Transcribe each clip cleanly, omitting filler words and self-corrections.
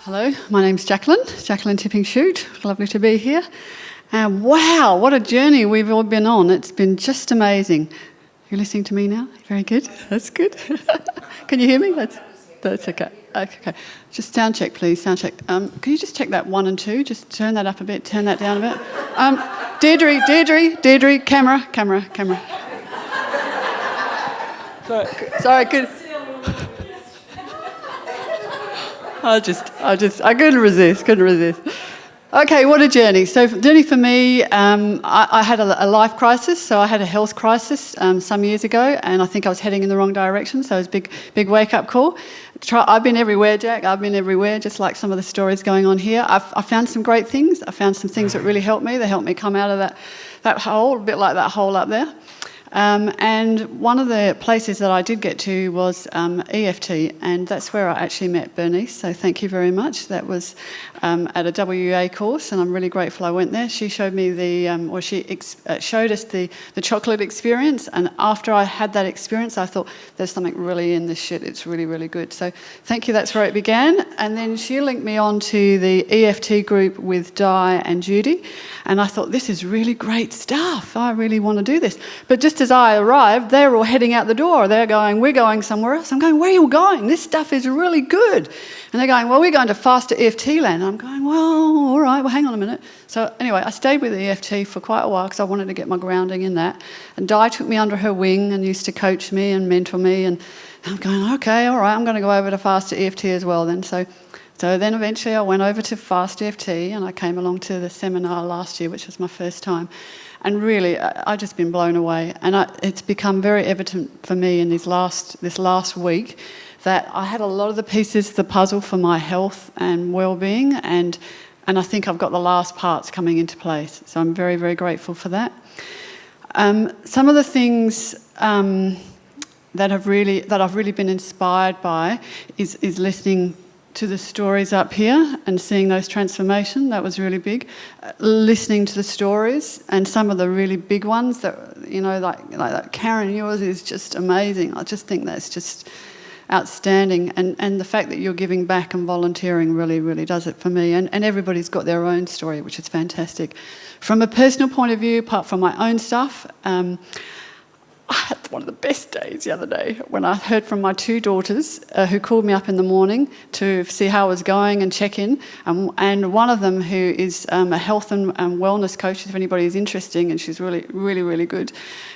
Hello, my name's Jacqueline Tipping Shoot. Lovely to be here. Wow, what a journey we've all been on. It's been just amazing. You're listening to me now? Very good. That's good. Can you hear me? That's okay. Okay. Just sound check, please. Sound check. Can you just check that 1 and 2? Just turn that up a bit, turn that down a bit. Deirdre, camera. Sorry, good. I couldn't resist. Okay, what a journey. So journey for me, I had a life crisis, so I had a health crisis some years ago, and I think I was heading in the wrong direction, so it was a big wake-up call. I've been everywhere, Jack. I've been everywhere, just like some of the stories going on here. I found some great things. I found some things that really helped me. They helped me come out of that hole, a bit like that hole up there. And one of the places that I did get to was EFT, and that's where I actually met Bernice, so thank you very much. That was at a WA course, and I'm really grateful I went there. She showed me showed us the chocolate experience, and after I had that experience, I thought, there's something really in this shit, it's really, really good. So thank you, that's where it began. And then she linked me on to the EFT group with Di and Judy, and I thought, this is really great stuff. I really want to do this. But just as I arrived, they were all heading out the door. They're going, we're going somewhere else. I'm going, where are you going? This stuff is really good. And they're going, well, we're going to FasterEFT land. I'm going, well, all right, well, hang on a minute. So anyway, I stayed with EFT for quite a while because I wanted to get my grounding in that. And Di took me under her wing and used to coach me and mentor me. And I'm going, okay, all right, I'm going to go over to FasterEFT as well then. So then eventually I went over to FasterEFT, and I came along to the seminar last year, which was my first time. And really, I've just been blown away. And it's become very evident for me in this last week that I had a lot of the pieces of the puzzle for my health and well-being, and I think I've got the last parts coming into place. So I'm very, very grateful for that. Some of the things that I've really been inspired by is listening to the stories up here and seeing those transformation. That was really big. Listening to the stories, and some of the really big ones that, like that Karen, yours is just amazing. I just think that's just outstanding. And the fact that you're giving back and volunteering really, really does it for me. And everybody's got their own story, which is fantastic. From a personal point of view, apart from my own stuff, I had one of the best days the other day when I heard from my 2 daughters who called me up in the morning to see how I was going and check in. And one of them, who is a health and wellness coach, if anybody is interested, and she's really, really, really good,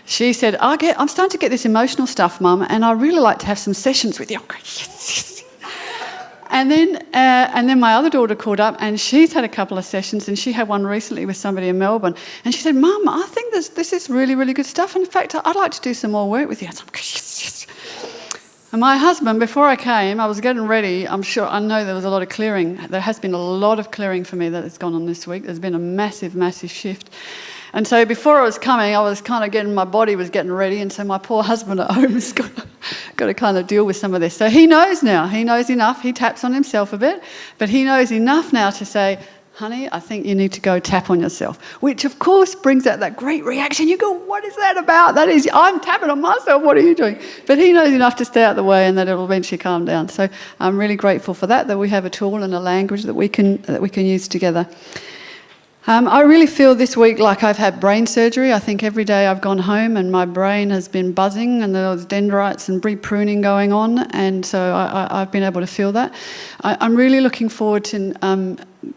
she said, I'm starting to get this emotional stuff, Mum, and I'd really like to have some sessions with you. I'm going, yes. And then my other daughter called up, and she's had a couple of sessions, and she had one recently with somebody in Melbourne, and she said, Mum, I think this is really, really good stuff. In fact, I'd like to do some more work with you. I said, yes. And my husband, before I came, I was getting ready. I know there was a lot of clearing. There has been a lot of clearing for me that has gone on this week. There's been a massive, massive shift. And so before I was coming, I was kind of my body was getting ready, and so my poor husband at home has got to kind of deal with some of this. So he knows now. He knows enough. He taps on himself a bit, but he knows enough now to say, honey, I think you need to go tap on yourself, which of course brings out that great reaction. You go, what is that about? That is, I'm tapping on myself, what are you doing? But he knows enough to stay out of the way, and that it'll eventually calm down. So I'm really grateful for that we have a tool and a language that we can use together. I really feel this week like I've had brain surgery. I think every day I've gone home and my brain has been buzzing, and there was dendrites and pruning going on, and so I've been able to feel that. I'm really looking forward to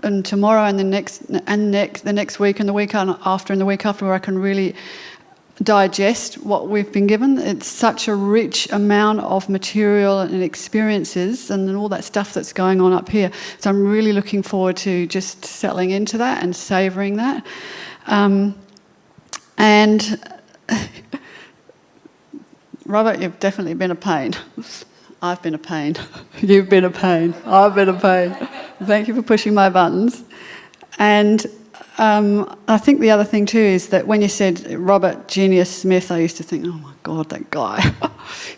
and tomorrow and the next week and the week after and the week after, where I can really digest what we've been given. It's such a rich amount of material and experiences and all that stuff that's going on up here. So I'm really looking forward to just settling into that and savouring that. And Robert, you've definitely been a pain. I've been a pain. You've been a pain. I've been a pain. Thank you for pushing my buttons. And I think the other thing too is that when you said Robert Genius Smith, I used to think, oh my God, that guy.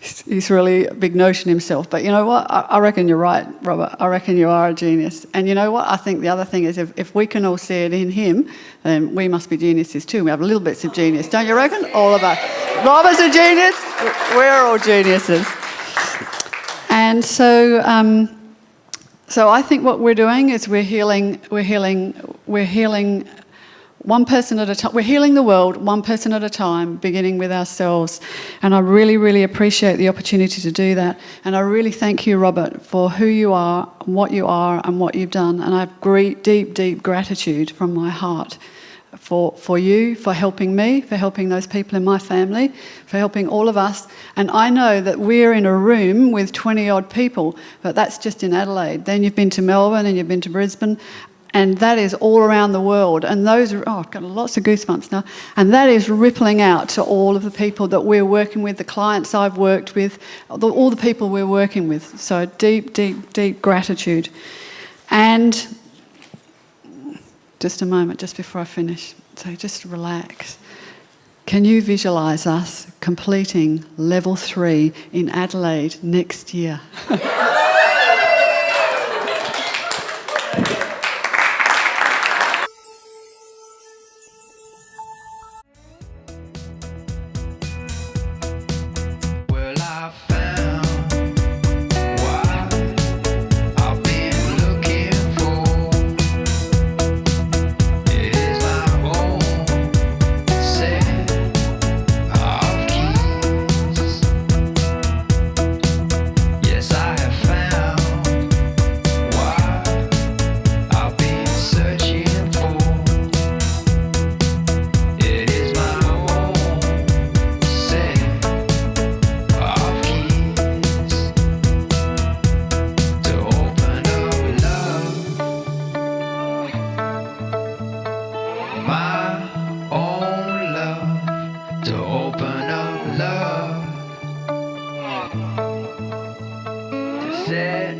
He's really a big notion himself. But you know what? I reckon you're right, Robert. I reckon you are a genius. And you know what? I think the other thing is if we can all see it in him, then we must be geniuses too. We have little bits of genius, don't you reckon? All of us. Robert's a genius. We're all geniuses. And so So I think what we're doing is we're healing one person at a time. We're healing the world one person at a time, beginning with ourselves. And I really, really appreciate the opportunity to do that. And I really thank you, Robert, for who you are, what you've done. And I have deep, deep gratitude from my heart for you, for helping me, for helping those people in my family, for helping all of us. And I know that we're in a room with 20-odd people, but that's just in Adelaide. Then you've been to Melbourne and you've been to Brisbane, and that is all around the world. And those are, I've got lots of goosebumps now. And that is rippling out to all of the people that we're working with, the clients I've worked with, all the people we're working with. So deep, deep, deep gratitude. And just a moment, just before I finish. So just relax. Can you visualise us completing level 3 in Adelaide next year? Set